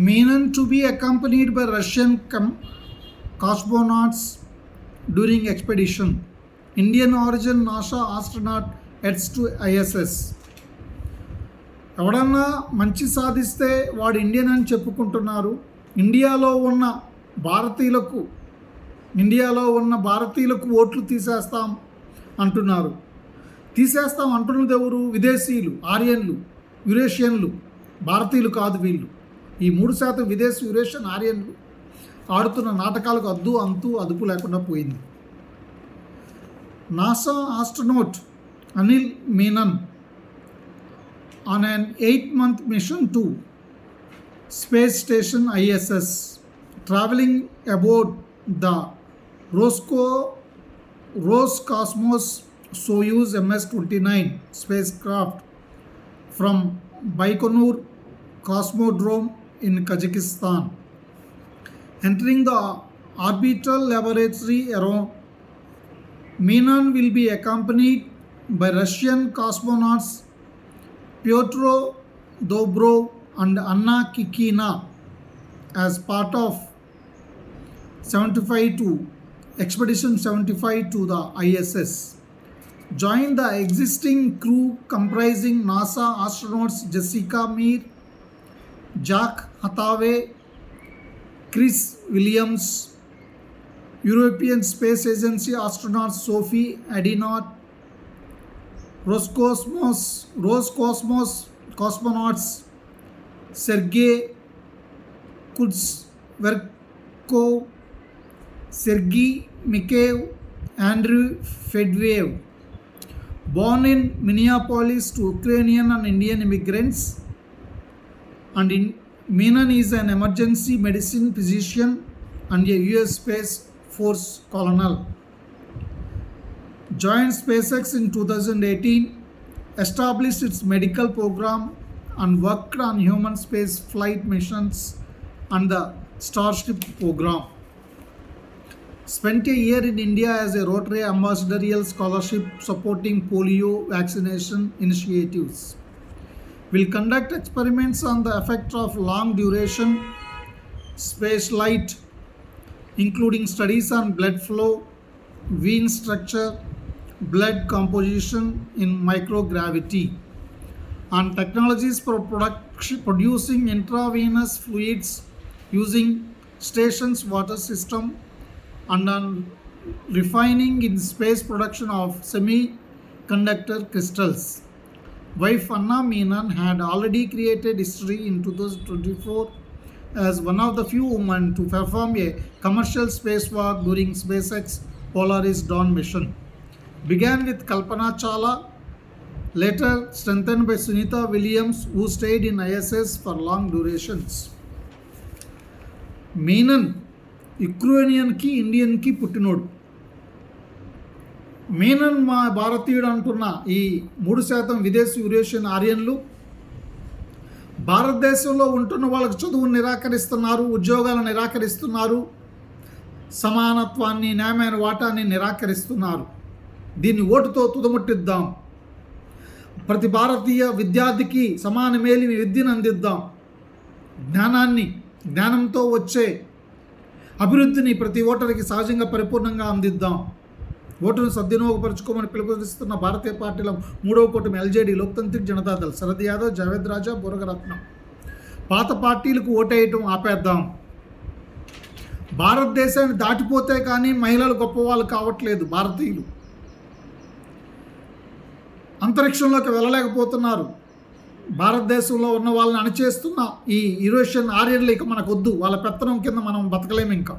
Menon to be accompanied by Russian cosmonauts during expedition. Indian origin NASA astronaut heads to ISS. ఎవడన్నా మంచి సాధిస్తే వాడు Indian అని చెప్పుకుంటున్నారు. ఇండియాలో ఉన్న భారతీయులకు ఓట్లు తీసేస్తాం అంటున్నారు. తీసేస్తాం అంటున్నది ఎవరు? విదేశీయులు, ఆర్యన్లు, యురేషియన్లు, భారతీయులు కాదు వీళ్ళు. ఈ 3% విదేశీ యురేషియన్ ఆర్యన్లు ఆడుతున్న నాటకాలకు అంతు అదుపు లేకుండా పోయింది. NASA astronaut Anil Menon on an 8-month mission to space station ISS, traveling aboard the Roscosmos Soyuz MS-29 spacecraft from Baikonur Cosmodrome in Kazakhstan. Entering the orbital laboratory around, Menon will be accompanied by Russian cosmonauts Pyotr Dobrov and Anna Kikina as part of Expedition 75 to the ISS. Join the existing crew comprising NASA astronauts Jessica Meir, Jack Hathaway, Chris Williams, European Space Agency astronaut Sophie Adinot, Roscosmos cosmonauts Sergei Kuznetsov, Sergei Mikheyev, Andrew Fedveev. Born in Minneapolis to Ukrainian and Indian immigrants, and Menon is an emergency medicine physician and a US Space Force colonel. Joined SpaceX in 2018, established its medical program and worked on human space flight missions and the Starship program. Spent a year in India as a Rotary ambassadorial scholarship supporting polio vaccination initiatives. Will conduct experiments on the effect of long duration space light, including studies on blood flow, vein structure, blood composition in microgravity, on technologies for producing intravenous fluids using station's water system, and on refining in space production of semiconductor crystals. Wife Anna Menon had already created history in 2024 as one of the few women to perform a commercial spacewalk during SpaceX Polaris Dawn mission. Began with Kalpana Chawla, later strengthened by Sunita Williams, who stayed in ISS for long durations. Menon యుక్రేనియన్కి ఇండియన్కి పుట్టినోడు. Menon మా భారతీయుడు అంటున్న ఈ 3% విదేశీ Eurasian ఆర్యన్లు భారతదేశంలో ఉంటున్న వాళ్ళకి చదువును నిరాకరిస్తున్నారు, ఉద్యోగాలను నిరాకరిస్తున్నారు, సమానత్వాన్ని, న్యాయమైన వాటాన్ని నిరాకరిస్తున్నారు. దీన్ని ఓటుతో తుదముట్టిద్దాం. ప్రతి భారతీయ విద్యార్థికి సమాన మేలిమి విద్యను అందిద్దాం. జ్ఞానంతో వచ్చే అభివృద్ధిని ప్రతి ఓటరికి సహజంగా పరిపూర్ణంగా అందిద్దాం. ఓటును సద్వినియోగపరుచుకోమని పిలుపునిస్తున్న భారతీయ పార్టీల 3వ కూటమి ఎల్జేడీ, లోక్తాంత్రిక్ జనతాదళ్, శరద్ యాదవ్, జావేద్ రాజా, బురగరత్నం. పాత పార్టీలకు ఓటేయటం ఆపేద్దాం. భారతదేశాన్ని దాటిపోతే కానీ మహిళలు గొప్పవాళ్ళు కావట్లేదు. భారతీయులు అంతరిక్షంలోకి వెళ్ళలేకపోతున్నారు. భారతదేశంలో ఉన్న వాళ్ళని అణచేస్తున్న ఈ యురేషియన్ ఆర్యన్లు ఇక మనకొద్దు. వాళ్ళ పెత్తనం కింద మనం బతకలేము ఇంకా.